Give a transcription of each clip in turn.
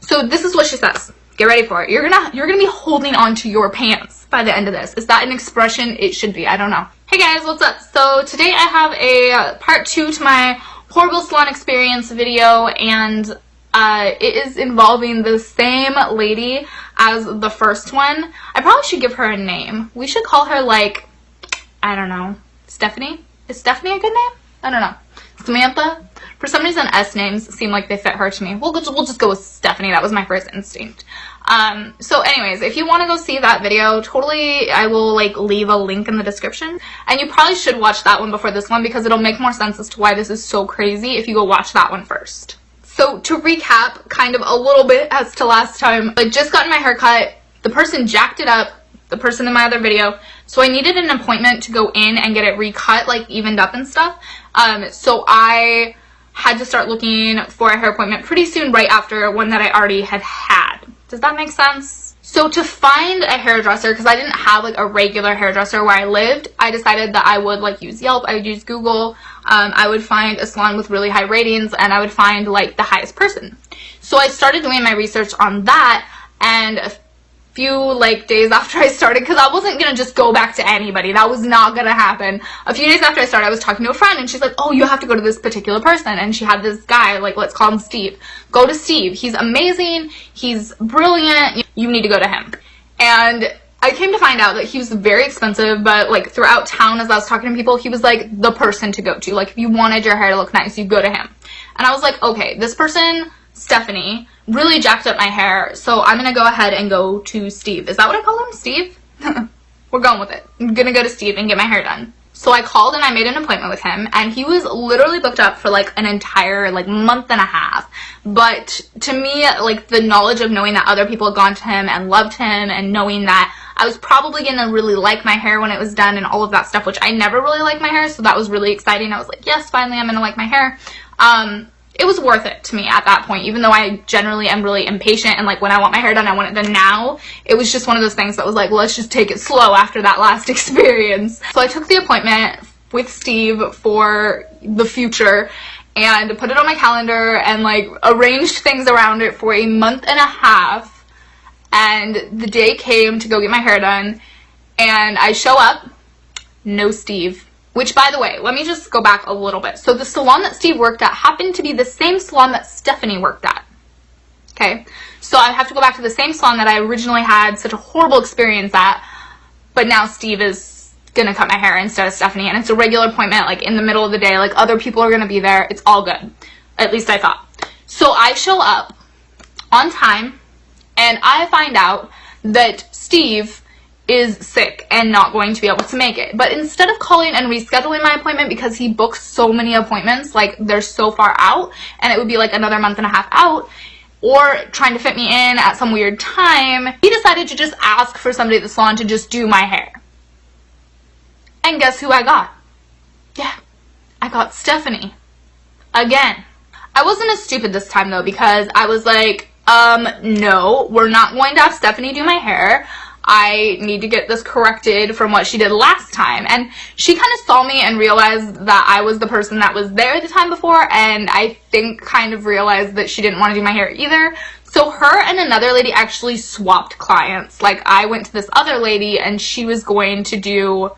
So this is what she says. Get ready for it. You're gonna be holding on to your pants by the end of this. Is that an expression? It should be. I don't know. Hey guys, what's up? So today I have a part 2 to my horrible salon experience video, and it is involving the same lady as the first one. I probably should give her a name. We should call her, like, I don't know, Stephanie? Is Stephanie a good name? I don't know. Samantha? For some reason, S names seem like they fit her to me. We'll just go with Stephanie. That was my first instinct. So anyways, if you want to go see that video, totally, I will, like, leave a link in the description. And you probably should watch that one before this one, because it'll make more sense as to why this is so crazy if you go watch that one first. So to recap kind of a little bit as to last time, I just gotten my hair cut. The person jacked it up, the person in my other video. So I needed an appointment to go in and get it recut, like evened up and stuff. So I had to start looking for a hair appointment pretty soon, right after one that I already had had. Does that make sense? So to find a hairdresser, because I didn't have like a regular hairdresser where I lived, I decided that I would like use Yelp, I would use Google, I would find a salon with really high ratings, and I would find like the highest person. So I started doing my research on that, and a few like days after I started, because I wasn't gonna just go back to anybody, that was not gonna happen. A few days after I started, I was talking to a friend, and she's like, oh, you have to go to this particular person, and she had this guy, like, let's call him Steve. Go to Steve. He's amazing, he's brilliant, you need to go to him. And I came to find out that he was very expensive, but like throughout town as I was talking to people, he was like the person to go to. Like, if you wanted your hair to look nice, you go to him. And I was like, okay, this person, Stephanie, really jacked up my hair, so I'm gonna go ahead and go to Steve. Is that what I call him? Steve? We're going with it. I'm gonna go to Steve and get my hair done. So I called and I made an appointment with him, and he was literally booked up for like an entire like month and a half. But to me, like, the knowledge of knowing that other people had gone to him and loved him, and knowing that I was probably gonna really like my hair when it was done and all of that stuff, which I never really liked my hair, so that was really exciting. I was like, yes, finally I'm gonna like my hair. It was worth it to me at that point, even though I generally am really impatient, and like when I want my hair done, I want it done now. It was just one of those things that was like, let's just take it slow after that last experience. So I took the appointment with Steve for the future and put it on my calendar and like arranged things around it for a month and a half. And the day came to go get my hair done, and I show up, no Steve. Which, by the way, let me just go back a little bit. So the salon that Steve worked at happened to be the same salon that Stephanie worked at. Okay? So I have to go back to the same salon that I originally had such a horrible experience at, but now Steve is gonna cut my hair instead of Stephanie, and it's a regular appointment, like in the middle of the day, like other people are gonna be there. It's all good. At least I thought. So I show up on time, and I find out that Steve is sick and not going to be able to make it. But instead of calling and rescheduling my appointment, because he books so many appointments, like they're so far out, and it would be like another month and a half out, or trying to fit me in at some weird time, he decided to just ask for somebody at the salon to just do my hair. And guess who I got? Yeah, I got Stephanie. Again. I wasn't as stupid this time though, because I was like, no, we're not going to have Stephanie do my hair. I need to get this corrected from what she did last time. And she kind of saw me and realized that I was the person that was there the time before, and I think kind of realized that she didn't want to do my hair either. So her and another lady actually swapped clients. Like, I went to this other lady and she was going to do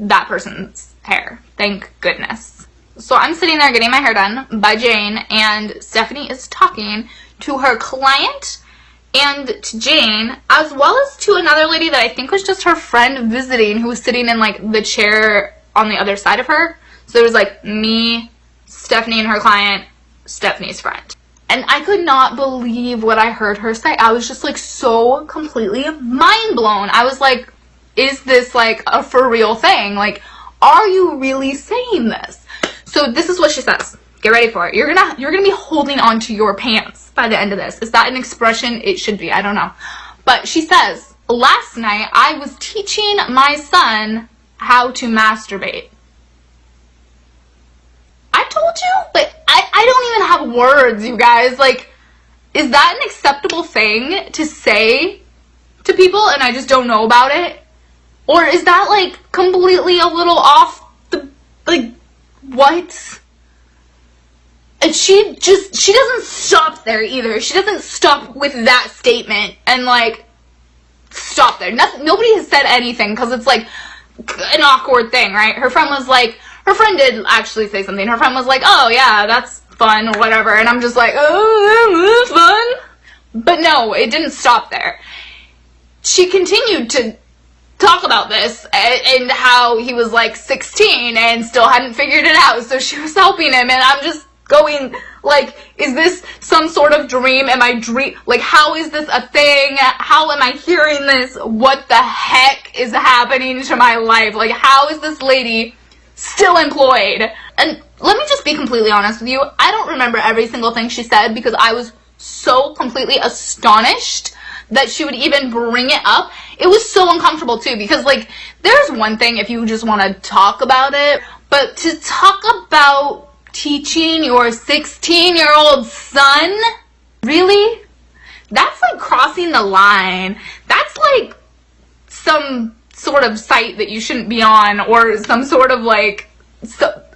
that person's hair. Thank goodness. So I'm sitting there getting my hair done by Jane, and Stephanie is talking to her client and to Jane, as well as to another lady that I think was just her friend visiting, who was sitting in like the chair on the other side of her. So it was like me, Stephanie and her client, Stephanie's friend. And I could not believe what I heard her say. I was just like so completely mind blown. I was like, is this like a for real thing? Like, are you really saying this? So this is what she says. Get ready for it. You're gonna be holding on to your pants by the end of this. Is that an expression? It should be. I don't know. But she says, last night I was teaching my son how to masturbate. I told you? Like, I don't even have words, you guys. Like, is that an acceptable thing to say to people and I just don't know about it? Or is that like completely a little off the, like, what? And she doesn't stop there either. She doesn't stop with that statement and, like, stop there. Nobody has said anything because it's, like, an awkward thing, right? Her friend did actually say something. Her friend was like, oh, yeah, that's fun or whatever. And I'm just like, oh, that's fun. But no, it didn't stop there. She continued to talk about this and how he was like 16 and still hadn't figured it out, so she was helping him, and I'm just going like, is this some sort of dream? Am I like, how is this a thing? How am I hearing this? What the heck is happening to my life? Like, how is this lady still employed? And let me just be completely honest with you, I don't remember every single thing she said because I was so completely astonished that she would even bring it up. It was so uncomfortable too, because like, there's one thing if you just want to talk about it, but to talk about teaching your 16-year-old son, really? That's like crossing the line. That's like some sort of site that you shouldn't be on, or some sort of like,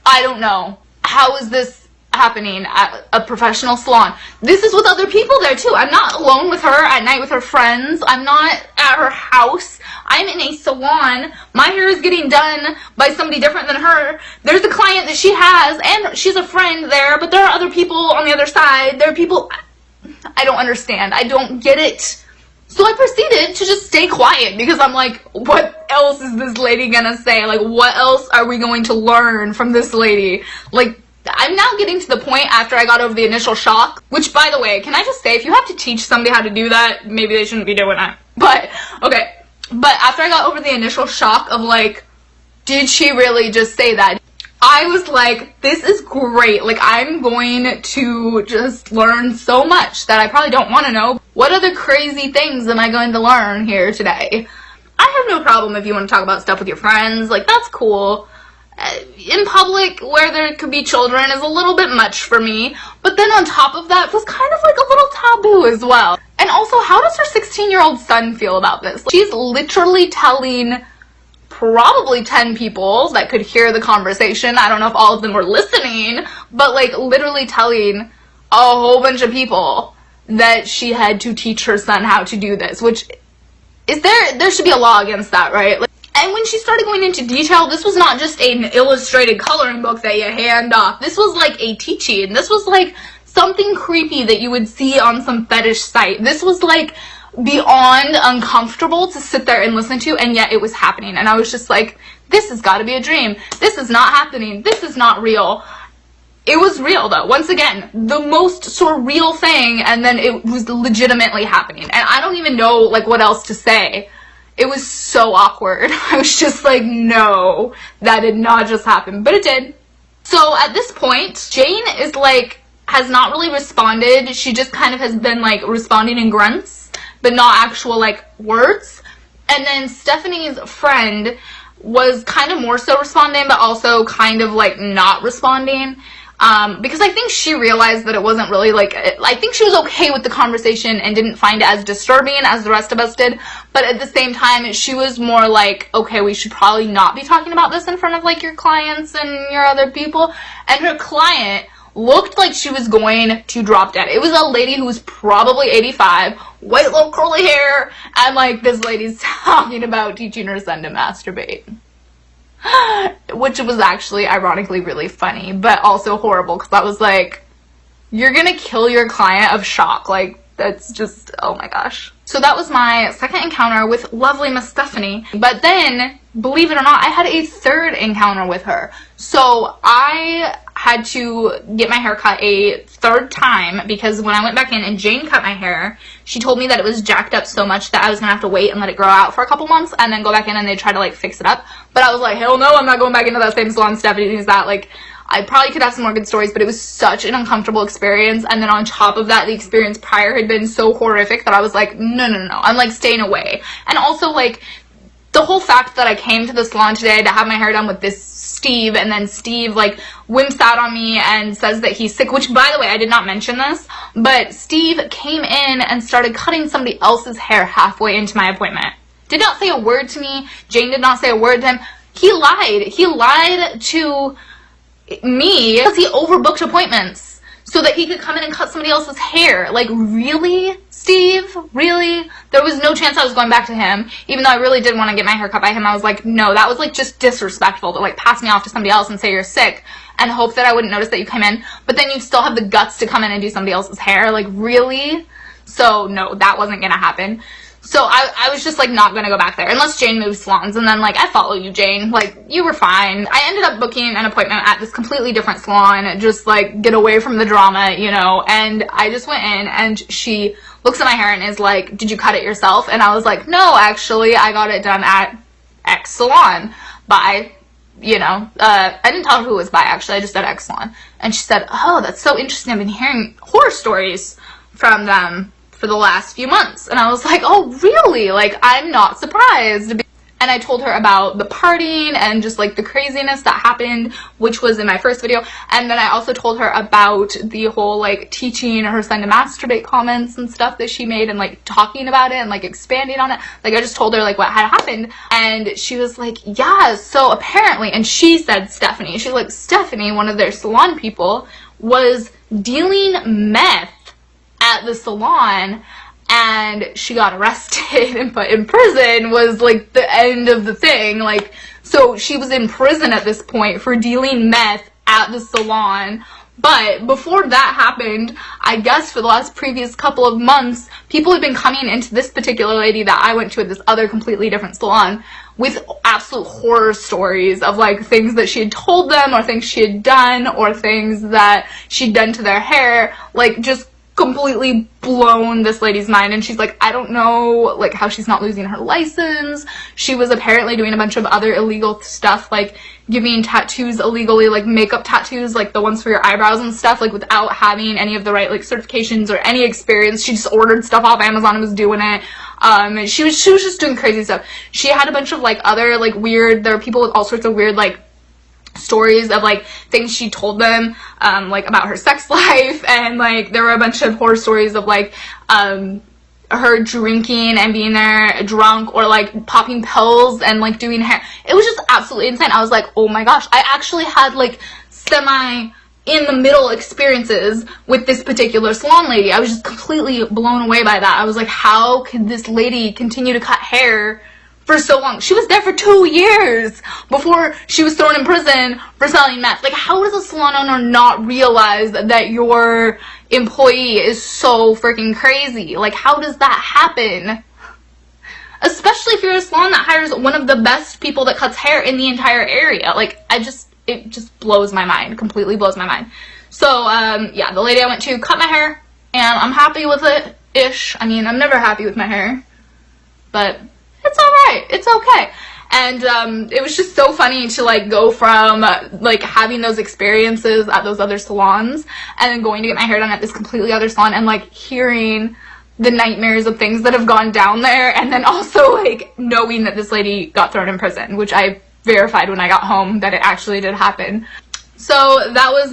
I don't know. How is this happening at a professional salon? This is with other people there too. I'm not alone with her at night with her friends. I'm not at her house. I'm in a salon. My hair is getting done by somebody different than her. There's a client that she has, and she's a friend there, but there are other people on the other side. There are people, I don't understand. I don't get it. So I proceeded to just stay quiet because I'm like, what else is this lady gonna say? Like, what else are we going to learn from this lady? Like, I'm now getting to the point after I got over the initial shock, which, by the way, can I just say, if you have to teach somebody how to do that, maybe they shouldn't be doing it. But, okay. But after I got over the initial shock of, like, did she really just say that? I was like, this is great. Like, I'm going to just learn so much that I probably don't want to know. What other crazy things am I going to learn here today? I have no problem if you want to talk about stuff with your friends. Like, that's cool. In public, where there could be children, is a little bit much for me. But then on top of that, it was kind of like a little taboo as well. And also, how does her 16-year-old son feel about this? She's literally telling probably 10 people that could hear the conversation. I don't know if all of them were listening, but like literally telling a whole bunch of people that she had to teach her son how to do this, which is there should be a law against that, right? Like, and when she started going into detail, this was not just an illustrated coloring book that you hand off. This was like a teaching. This was like something creepy that you would see on some fetish site. This was like beyond uncomfortable to sit there and listen to, and yet it was happening. And I was just like, this has got to be a dream. This is not happening. This is not real. It was real though. Once again, the most surreal thing, and then it was legitimately happening. And I don't even know like what else to say. It was so awkward. I was just like, no, that did not just happen. But it did. So at this point, Jane is like, has not really responded. She just kind of has been like responding in grunts, but not actual like words. And then Stephanie's friend was kind of more so responding, but also kind of like not responding. Because I think she realized that it wasn't really like, I think she was okay with the conversation and didn't find it as disturbing as the rest of us did, but at the same time, she was more like, okay, we should probably not be talking about this in front of like your clients and your other people. And her client looked like she was going to drop dead. It was a lady who was probably 85, white little curly hair, and like this lady's talking about teaching her son to masturbate. Which was actually ironically really funny, but also horrible, because I was like, you're gonna kill your client of shock. Like, that's just, oh my gosh. So that was my second encounter with lovely Miss Stephanie. But then, believe it or not, I had a third encounter with her. So I had to get my hair cut a third time, because when I went back in and Jane cut my hair, she told me that it was jacked up so much that I was gonna have to wait and let it grow out for a couple months and then go back in and they try to like fix it up. But I was like, hell no, I'm not going back into that same salon. Stephanie needs that. Like, I probably could have some more good stories, but it was such an uncomfortable experience. And then on top of that, the experience prior had been so horrific that I was like, no, I'm like staying away. And also like the whole fact that I came to the salon today to have my hair done with this Steve, and then Steve like wimps out on me and says that he's sick, which, by the way, I did not mention this, but Steve came in and started cutting somebody else's hair halfway into my appointment. Did not say a word to me. Jane did not say a word to him. He lied. He lied to me because he overbooked appointments. so that he could come in and cut somebody else's hair. Like, really, Steve? Really? There was no chance I was going back to him, even though I really did want to get my hair cut by him. I was like, no, that was like just disrespectful to like pass me off to somebody else and say you're sick and hope that I wouldn't notice that you came in, but then you still have the guts to come in and do somebody else's hair. Like, really? So no, that wasn't gonna happen. So I was just like not gonna go back there unless Jane moves salons, and then like I follow you, Jane, like you were fine. I ended up booking an appointment at this completely different salon, just like get away from the drama, you know. And I just went in and she looks at my hair and is like, did you cut it yourself? And I was like, no, actually I got it done at X salon by, you know, I didn't tell her who it was by, actually I just said X salon. And she said, oh, that's so interesting, I've been hearing horror stories from them for the last few months. And I was like, oh really? Like, I'm not surprised. And I told her about the partying and just like the craziness that happened, which was in my first video. And then I also told her about the whole like teaching her son to masturbate comments and stuff that she made, and like talking about it and like expanding on it. Like, I just told her like what had happened, and she was like, yeah, so apparently, and she said Stephanie, she's like, Stephanie, one of their salon people, was dealing meth at the salon, and she got arrested and put in prison, was like the end of the thing. Like, so she was in prison at this point for dealing meth at the salon. But before that happened, I guess for the last previous couple of months, people had been coming into this particular lady that I went to at this other completely different salon with absolute horror stories of like things that she had told them, or things she had done, or things that she'd done to their hair, like just completely blown this lady's mind. And she's like, I don't know like how she's not losing her license. She was apparently doing a bunch of other illegal stuff, like giving tattoos illegally, like makeup tattoos, like the ones for your eyebrows and stuff, like without having any of the right like certifications or any experience. She just ordered stuff off Amazon and was doing it. And she was just doing crazy stuff. She had a bunch of like other like weird, there were people with all sorts of weird like stories of like things she told them like about her sex life, and like there were a bunch of horror stories of like her drinking and being there drunk, or like popping pills and like doing hair. It was just absolutely insane. I was like, oh my gosh, I actually had like semi in the middle experiences with this particular salon lady. I was just completely blown away by that. I was like, how could this lady continue to cut hair for so long? She was there for 2 years before she was thrown in prison for selling meth. Like, how does a salon owner not realize that your employee is so freaking crazy? Like, how does that happen? Especially if you're a salon that hires one of the best people that cuts hair in the entire area. Like, it just blows my mind, completely blows my mind. So, yeah, the lady I went to cut my hair, and I'm happy with it-ish. I mean, I'm never happy with my hair, but it's alright, it's okay. And it was just so funny to like go from like having those experiences at those other salons, and then going to get my hair done at this completely other salon, and like hearing the nightmares of things that have gone down there, and then also like knowing that this lady got thrown in prison, which I verified when I got home that it actually did happen. So that was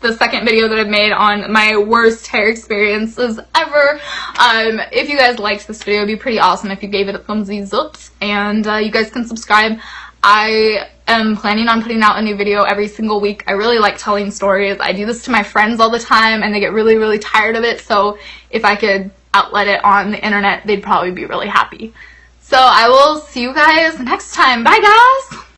the second video that I've made on my worst hair experiences ever. If you guys liked this video, it'd be pretty awesome if you gave it a thumbsies up, and you guys can subscribe. I am planning on putting out a new video every single week. I really like telling stories. I do this to my friends all the time, and they get really, really tired of it. So if I could outlet it on the internet, they'd probably be really happy. So I will see you guys next time. Bye, guys!